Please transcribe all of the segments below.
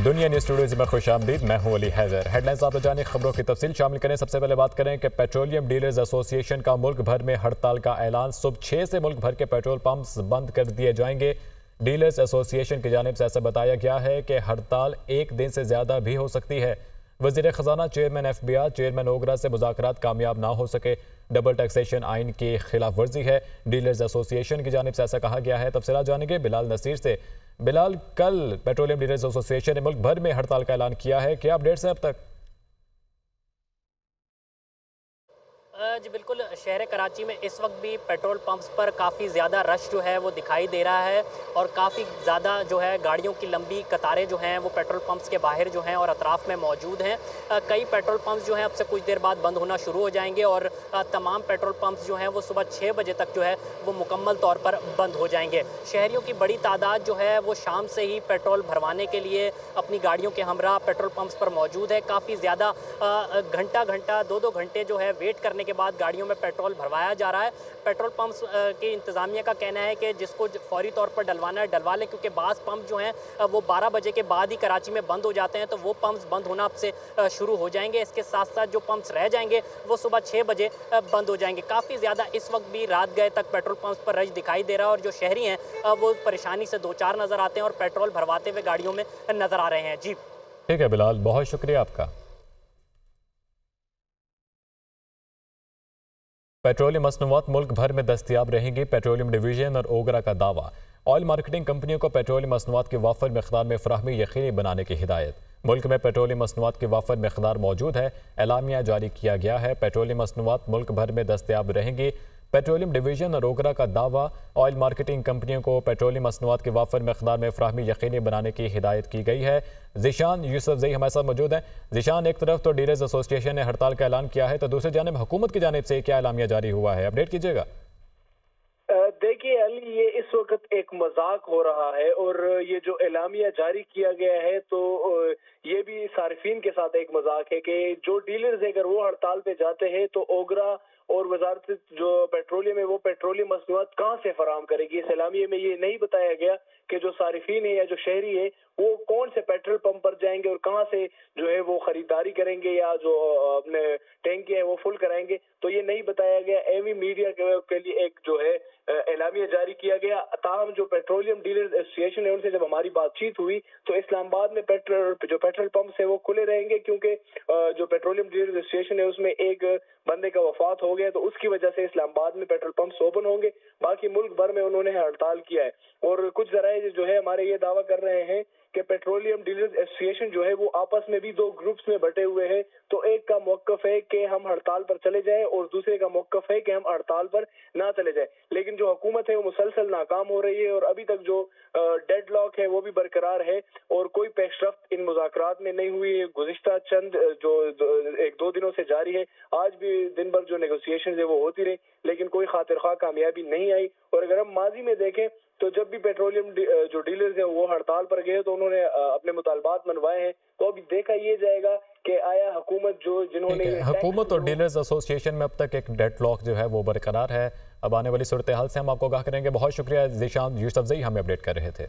دنیا news studios میں خوش آمدید. میں ہوں علی حیدر. ہیڈ لائنز آپ جانے خبروں کی تفصیل شامل کریں. سب سے پہلے بات کریں کہ پیٹرولیم ڈیلرز ایسوسی ایشن کا ملک بھر میں ہڑتال کا اعلان. صبح 6 سے ملک بھر کے پیٹرول پمپس بند کر دیے جائیں گے. ڈیلرز ایسوسی ایشن کی جانب سے ایسا بتایا گیا ہے کہ ہڑتال ایک دن سے زیادہ بھی ہو سکتی ہے. وزیر خزانہ chairman F B R chairman OGRA سے مذاکرات کامیاب نہ ہو سکے. ڈبل ٹیکسیشن آئین کی خلاف ورزی ہے. ڈیلرز ایسوسی ایشن کی جانب سے ایسا کہا گیا ہے. تفصیلات جانیں گے بلال نصیر سے. بلال، کل پیٹرولیم ڈیلرز ایسوسی ایشن نے ملک بھر میں ہڑتال کا اعلان کیا ہے. کیا اپڈیٹس ہیں اب تک؟ جی بالکل، شہر کراچی میں اس وقت بھی پیٹرول پمپس پر کافی زیادہ رش جو ہے وہ دکھائی دے رہا ہے اور کافی زیادہ جو ہے گاڑیوں کی لمبی قطاریں جو ہیں وہ پیٹرول پمپس کے باہر جو ہیں اور اطراف میں موجود ہیں. کئی پیٹرول پمپس جو ہیں اب سے کچھ دیر بعد بند ہونا شروع ہو جائیں گے اور تمام پیٹرول پمپس جو ہیں وہ صبح 6 بجے تک جو ہے وہ مکمل طور پر بند ہو جائیں گے. شہریوں کی بڑی تعداد جو ہے وہ شام سے ہی پیٹرول بھروانے کے لیے اپنی گاڑیوں کے ہمراہ پیٹرول پمپس پر موجود ہے. کافی زیادہ گھنٹہ 2 گھنٹے جو ہے ویٹ کرنے کے بعد گاڑیوں میں پیٹرول بھروایا جا رہا ہے. پیٹرول پمپس کی انتظامیہ کا کہنا ہے کہ جس کو فوری طور پر ڈلوانا ہے ڈلوا لے، کیونکہ بعض پمپ جو ہیں وہ 12 بجے کے بعد ہی کراچی میں بند ہو جاتے ہیں، تو وہ پمپس بند ہونا اب سے شروع ہو جائیں گے. اس کے ساتھ ساتھ جو پمپس رہ جائیں گے وہ صبح 6 بجے بند ہو جائیں گے. کافی زیادہ اس وقت بھی رات گئے تک پیٹرول پمپس پر رش دکھائی دے رہا ہے اور جو شہری ہیں وہ پریشانی سے دوچار نظر آتے ہیں اور پیٹرول بھرواتے ہوئے گاڑیوں میں نظر آ رہے ہیں. جی ٹھیک ہے بلال، بہت شکریہ آپ کا. پیٹرولیم مصنوعات ملک بھر میں دستیاب رہیں گی. پیٹرولیم ڈویژن اور اوگرا کا دعویٰ. آئل مارکیٹنگ کمپنیوں کو پیٹرولیم مصنوعات کی وافر مقدار میں فراہمی یقینی بنانے کی ہدایت. ملک میں پیٹرولیم مصنوعات کی وافر مقدار موجود ہے. اعلامیہ جاری کیا گیا ہے. پیٹرولیم مصنوعات ملک بھر میں دستیاب رہیں گی. پیٹرولیم ڈویژن اور اوگرا کا دعویٰ. آئل مارکیٹنگ کمپنیوں کو پیٹرولیم مصنوعات کی وافر مقدار میں فراہمی یقینی بنانے کی ہدایت کی گئی ہے. ذیشان یوسف زئی ہمارے ساتھ موجود ہیں. ذیشان، ایک طرف تو ڈیلرز ایسوسی ایشن نے ہڑتال کا اعلان کیا ہے، تو دوسری جانب حکومت کی جانب سے کیا اعلامیہ جاری ہوا ہے؟ اپڈیٹ کیجیے گا. دیکھیے علی، یہ اس وقت ایک مذاق ہو رہا ہے اور یہ جو اعلامیہ جاری کیا گیا ہے تو یہ بھی صارفین کے ساتھ ایک مذاق ہے کہ جو ڈیلرز اگر وہ ہڑتال پہ جاتے ہیں تو اوگرا اور وزارت جو پیٹرولیم ہے وہ پیٹرولیم مصنوعات کہاں سے فراہم کرے گی. اس اعلامیہ میں یہ نہیں بتایا گیا کہ جو صارفین ہیں یا جو شہری ہیں وہ کون سے پیٹرول پمپ پر جائیں گے اور کہاں سے جو ہے وہ خریداری کریں گے یا جو اپنے ٹینکی ہے وہ فل کرائیں گے. تو یہ نہیں بتایا گیا. ایوی میڈیا کے لیے ایک جو ہے اعلامیہ جاری کیا گیا. تاہم جو پیٹرولیم ڈیلرز ایسوسی ایشن ہے ان سے جب ہماری بات چیت ہوئی تو اسلام آباد میں جو پیٹرول پمپس ہے وہ کھلے رہیں گے، کیونکہ جو پیٹرولیم ڈیلرز ایسوسی ایشن ہے اس میں ایک بندے کا وفات ہو گیا، تو اس کی وجہ سے اسلام آباد میں پیٹرول پمپس اوپن ہوں گے. باقی ملک بھر میں انہوں نے ہڑتال کیا ہے اور کچھ ذرائع جو ہے ہمارے یہ دعویٰ کر رہے ہیں کہ پیٹرولیم ڈیلرز ایسوسی ایشن جو ہے وہ آپس میں بھی 2 گروپس میں بٹے ہوئے ہیں. تو ایک کا موقف ہے کہ ہم ہڑتال پر چلے جائیں اور دوسرے کا موقف ہے کہ ہم ہڑتال پر نہ چلے جائیں. لیکن جو حکومت ہے وہ مسلسل ناکام ہو رہی ہے اور ابھی تک جو ڈیڈ لاک ہے وہ بھی برقرار ہے اور کوئی پیش رفت ان مذاکرات میں نہیں ہوئی ہے. گزشتہ چند جو 1-2 دنوں سے جاری ہے، آج بھی دن بھر جو نیگوسیشن ہے وہ ہوتی رہی لیکن کوئی خاطر خواہ کامیابی نہیں آئی. اور اگر ہم ماضی میں دیکھیں تو جب بھی پیٹرولیم جو ڈیلرز ہیں وہ ہڑتال پر گئے تو انہوں نے اپنے مطالبات منوائے ہیں. تو ابھی دیکھا یہ جائے گا کہ آیا حکومت جنہوں نے حکومت اور ڈیلرز ایسوسی ایشن میں اب تک ایک ڈیڈ لاک جو ہے وہ برقرار ہے. اب آنے والی صورتحال سے ہم آپ کو آگاہ کریں گے. بہت شکریہ ذیشان یوسف زئی، ہمیں اپڈیٹ کر رہے تھے.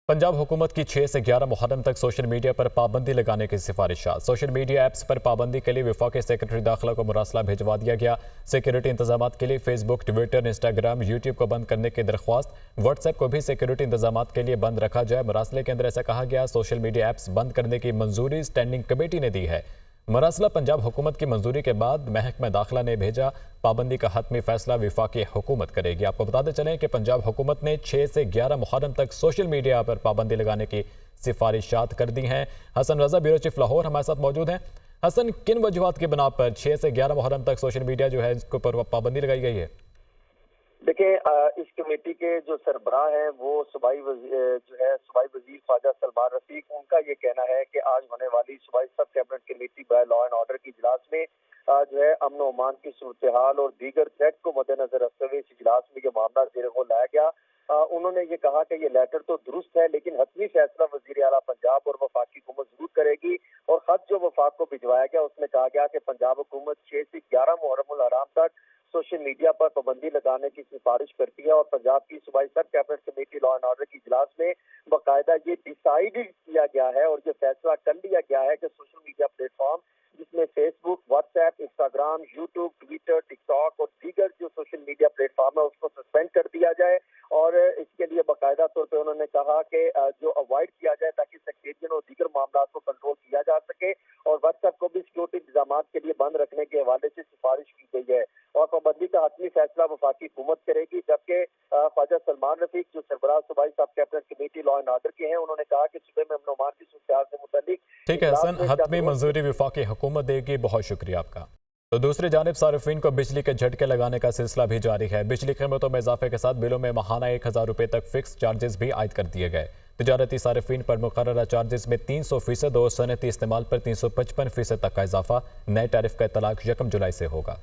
پنجاب حکومت کی 6 سے 11 محرم تک سوشل میڈیا پر پابندی لگانے کی سفارشات. سوشل میڈیا ایپس پر پابندی کے لیے وفاقی سیکرٹری داخلہ کو مراسلہ بھیجوا دیا گیا. سیکیورٹی انتظامات کے لیے فیس بک، ٹویٹر، انسٹاگرام، یوٹیوب کو بند کرنے کی درخواست. واٹس ایپ کو بھی سیکیورٹی انتظامات کے لیے بند رکھا جائے. مراسلے کے اندر ایسا کہا گیا سوشل میڈیا ایپس بند کرنے کی منظوری اسٹینڈنگ کمیٹی نے دی ہے. مراسلہ پنجاب حکومت کی منظوری کے بعد محکمہ داخلہ نے بھیجا. پابندی کا حتمی فیصلہ وفاقی حکومت کرے گی. آپ کو بتاتے چلیں کہ پنجاب حکومت نے 6 سے 11 محرم تک سوشل میڈیا پر پابندی لگانے کی سفارشات کر دی ہیں. حسن رضا، بیورو چیف لاہور، ہمارے ساتھ موجود ہیں. حسن، کن وجوہات کی بنا پر 6 سے 11 محرم تک سوشل میڈیا جو ہے اس کے اوپر پابندی لگائی گئی ہے؟ دیکھیں، اس کمیٹی کے جو سربراہ ہیں وہ صوبائی وزیر خواجہ سلمان رفیق، ان کا یہ کہنا ہے کہ آج ہونے والی صوبائی sub cabinet committee by law and order کی اجلاس میں جو ہے امن و امان کی صورتحال اور دیگر تھریٹ کو مد نظر رکھتے ہوئے اس اجلاس میں یہ معاملہ زیر غور لایا گیا. انہوں نے یہ کہا کہ یہ لیٹر تو درست ہے لیکن حتمی فیصلہ وزیر اعلیٰ پنجاب اور وفاقی حکومت ضرور کرے گی. اور خط جو وفاق کو بھجوایا گیا اس میں کہا گیا کہ پنجاب حکومت 6 سے 11 محرم الحرام تک سوشل میڈیا پر پابندی لگانے کی سفارش کرتی ہے اور پنجاب کی صوبائی sub cabinet committee law and order کی اجلاس میں باقاعدہ یہ ڈیسائیڈ لیا گیا ہے اور یہ فیصلہ کر لیا گیا ہے کہ سوشل میڈیا پلیٹ فارم جس میں Facebook, WhatsApp, Instagram, YouTube, Twitter, TikTok اور دیگر جو سوشل میڈیا پلیٹ فارم ہے اس کو سسپینڈ کر دیا جائے، اور اس کے لیے باقاعدہ طور پہ انہوں نے کہا کہ جو اوائڈ کیا جائے تاکہ سیکٹیرین اور دیگر معاملات کو کنٹرول کیا جا سکے، اور واٹس ایپ کو بھی سیکورٹی انتظامات کے لیے بند رکھنے کے حوالے سے سفارش کی گئی ہے، اور پابندی کا حتمی فیصلہ وفاقی حکومت کرے گی، جبکہ خواجہ سلمان رفیق جو سربراہ صوبائی sub cabinet committee law and order کے ہیں، انہوں نے کہا کہ صوبے میں امن و امان کی صورتحال سے متعلق ٹھیک ہے حسن، حتمی منظوری وفاقی حکومت دے گی، بہت شکریہ آپ کا۔ تو دوسری جانب صارفین کو بجلی کے جھٹکے لگانے کا سلسلہ بھی جاری ہے۔ بجلی قیمتوں میں اضافے کے ساتھ بلوں میں ماہانہ 1000 روپے تک فکس چارجز بھی عائد کر دیے گئے۔ تجارتی صارفین پر مقررہ چارجز میں 300% اور صنعتی استعمال پر 355% تک کا اضافہ نئے ٹیرف کا اطلاق 1 جولائی سے ہوگا۔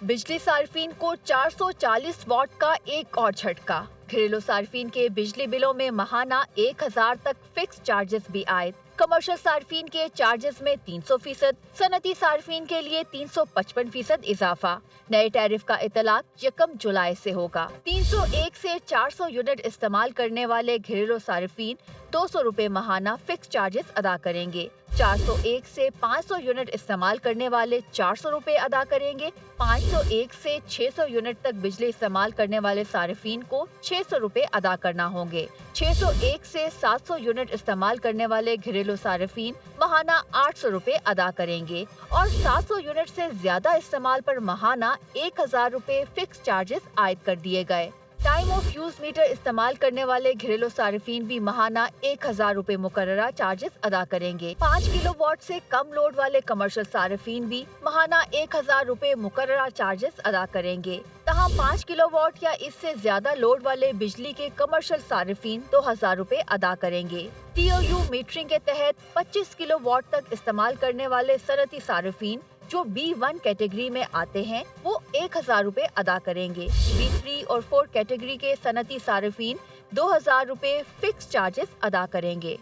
بجلی صارفین کو 440 واٹ کا ایک اور جھٹکا، گھریلو صارفین کے بجلی بلوں میں ماہانہ 1000 تک فکس چارجز بھی عائد، کمرشل صارفین کے چارجز میں 300%، صنعتی صارفین کے لیے 355% اضافہ، نئے ٹیرف کا اطلاق 1 جولائی سے ہوگا۔ 301 سے 400 یونٹ استعمال کرنے والے گھریلو صارفین 200 روپے ماہانہ فکس چارجز ادا کریں گے، 401 سے 500 یونٹ استعمال کرنے والے 400 روپے ادا کریں گے، 501 سے 600 یونٹ تک بجلی استعمال کرنے والے صارفین کو 600 روپے ادا کرنا ہوں گے، 601 سے 700 یونٹ استعمال کرنے والے گھریلو صارفین ماہانہ 800 روپے ادا کریں گے، اور 700 یونٹ سے زیادہ استعمال پر ماہانہ 1000 روپے فکس چارجز عائد کر دیے گئے۔ ٹائم آف یوز میٹر استعمال کرنے والے گھریلو صارفین بھی ماہانہ 1000 روپے مقررہ چارجز ادا کریں گے۔ 5 کلو واٹ سے کم لوڈ والے کمرشل صارفین بھی ماہانہ 1000 روپے مقررہ چارجز ادا کریں گے، تاہم 5 کلو واٹ یا اس سے زیادہ لوڈ والے بجلی کے کمرشل صارفین 2000 روپے ادا کریں گے۔ ٹی او یو میٹرنگ کے تحت 25 کلو واٹ تک استعمال کرنے والے صنعتی صارفین جو B1 کیٹیگری میں آتے ہیں وہ 1000 روپے ادا کریں گے۔ B3 اور 4 کیٹیگری کے صنعتی صارفین 2000 روپے فکس چارجز ادا کریں گے۔